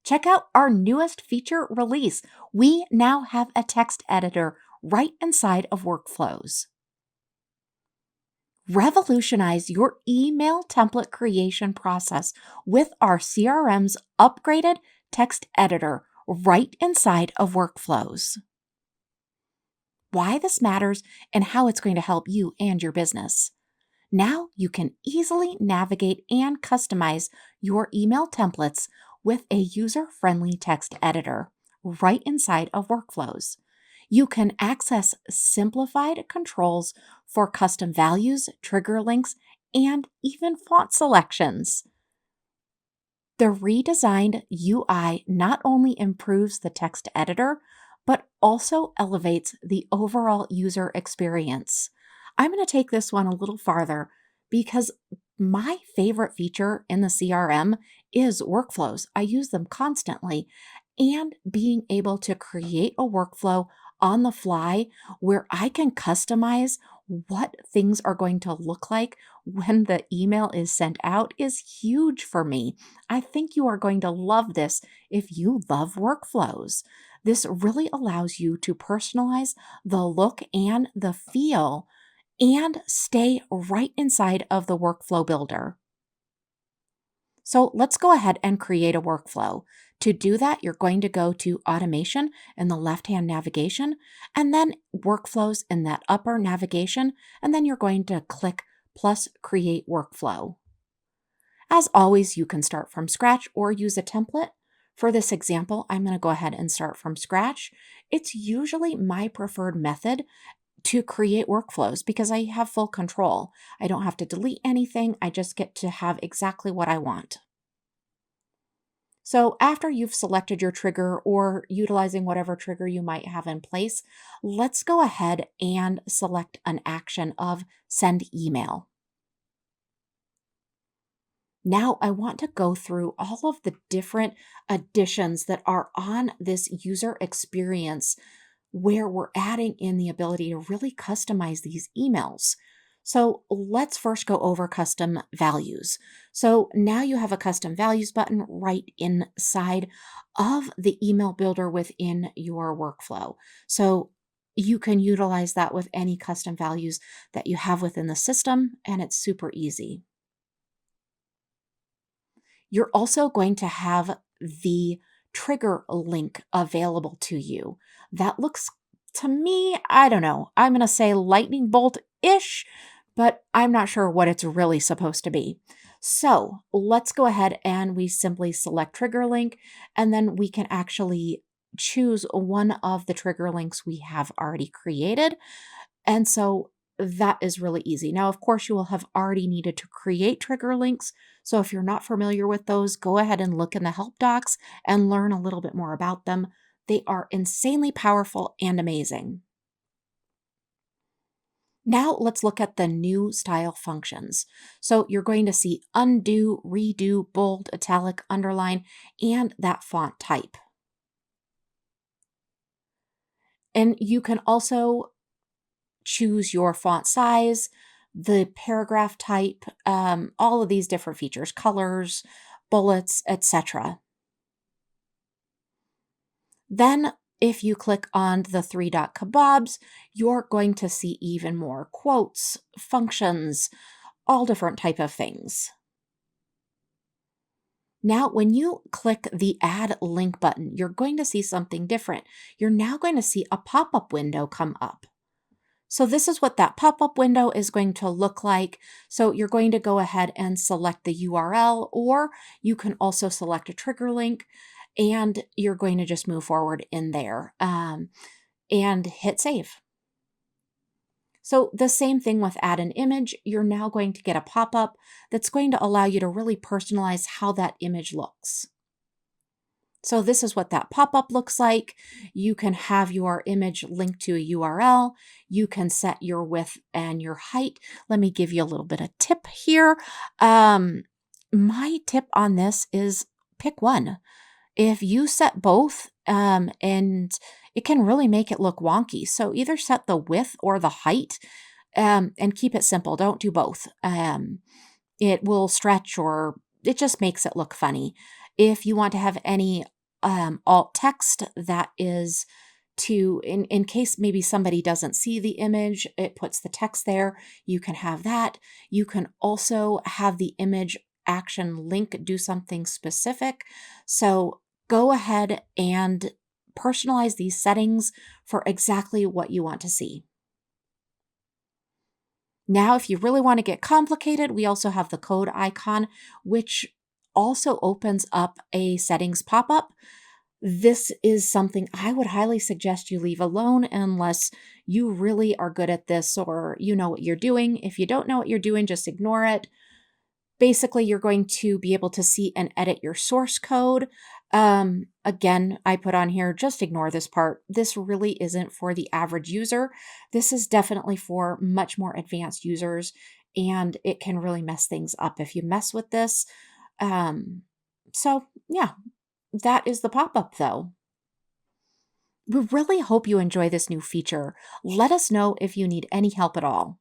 Check out our newest feature release. We now have a text editor right inside of workflows. Revolutionize your email template creation process with our CRM's upgraded text editor right inside of workflows. Why this matters and how it's going to help you and your business. Now you can easily navigate and customize your email templates with a user-friendly text editor right inside of workflows. You can access simplified controls for custom values, trigger links, and even font selections. The redesigned UI not only improves the text editor, but also elevates the overall user experience. I'm going to take this one a little farther because my favorite feature in the CRM is workflows. I use them constantly, and being able to create a workflow on the fly where I can customize what things are going to look like when the email is sent out is huge for me. I think you are going to love this if you love workflows. This really allows you to personalize the look and the feel and stay right inside of the workflow builder. So let's go ahead and create a workflow. To do that, you're going to go to Automation in the left-hand navigation, and then Workflows in that upper navigation, and then you're going to click plus Create Workflow. As always, you can start from scratch or use a template. For this example, I'm going to go ahead and start from scratch. It's usually my preferred method to create workflows because I have full control. I don't have to delete anything. I just get to have exactly what I want. So after you've selected your trigger or utilizing whatever trigger you might have in place, let's go ahead and select an action of send email. Now I want to go through all of the different additions that are on this user experience where we're adding in the ability to really customize these emails. So let's first go over custom values. So now you have a custom values button right inside of the email builder within your workflow. So you can utilize that with any custom values that you have within the system, and it's super easy. You're also going to have the trigger link available to you. That looks to me, I don't know, I'm going to say lightning bolt-ish, but I'm not sure what it's really supposed to be. So let's go ahead and we simply select trigger link, and then we can actually choose one of the trigger links we have already created. And so that is really easy. Now, of course, you will have already needed to create trigger links. So if you're not familiar with those, go ahead and look in the help docs and learn a little bit more about them. They are insanely powerful and amazing. Now let's look at the new style functions. So you're going to see undo, redo, bold, italic, underline, and that font type. And you can also choose your font size, the paragraph type, all of these different features, colors, bullets, etc. Then if you click on the three dot kebabs, you're going to see even more quotes, functions, all different type of things. Now, when you click the add link button, you're going to see something different. You're now going to see a pop-up window come up. So this is what that pop-up window is going to look like. So you're going to go ahead and select the URL, or you can also select a trigger link, and you're going to just move forward in there and hit save. So the same thing with add an image, you're now going to get a pop-up that's going to allow you to really personalize how that image looks. So this is what that pop-up looks like. You can have your image linked to a URL. You can set your width and your height. Let me give you a little bit of tip here. My tip on this is pick one. If you set both, and it can really make it look wonky. So either set the width or the height, and keep it simple. Don't do both. It will stretch, or it just makes it look funny. If you want to have any alt text that is to in case maybe somebody doesn't see the image, it puts the text there. You can have that. You can also have the image action link do something specific. So go ahead and personalize these settings for exactly what you want to see. Now, if you really want to get complicated, we also have the code icon, which also opens up a settings pop-up. This is something I would highly suggest you leave alone unless you really are good at this or you know what you're doing. If you don't know what you're doing, just ignore it. Basically, you're going to be able to see and edit your source code. Again, I put on here, just ignore this part. This really isn't for the average user. This is definitely for much more advanced users, and it can really mess things up if you mess with this. Yeah, that is the pop-up though. We really hope you enjoy this new feature. Let us know if you need any help at all.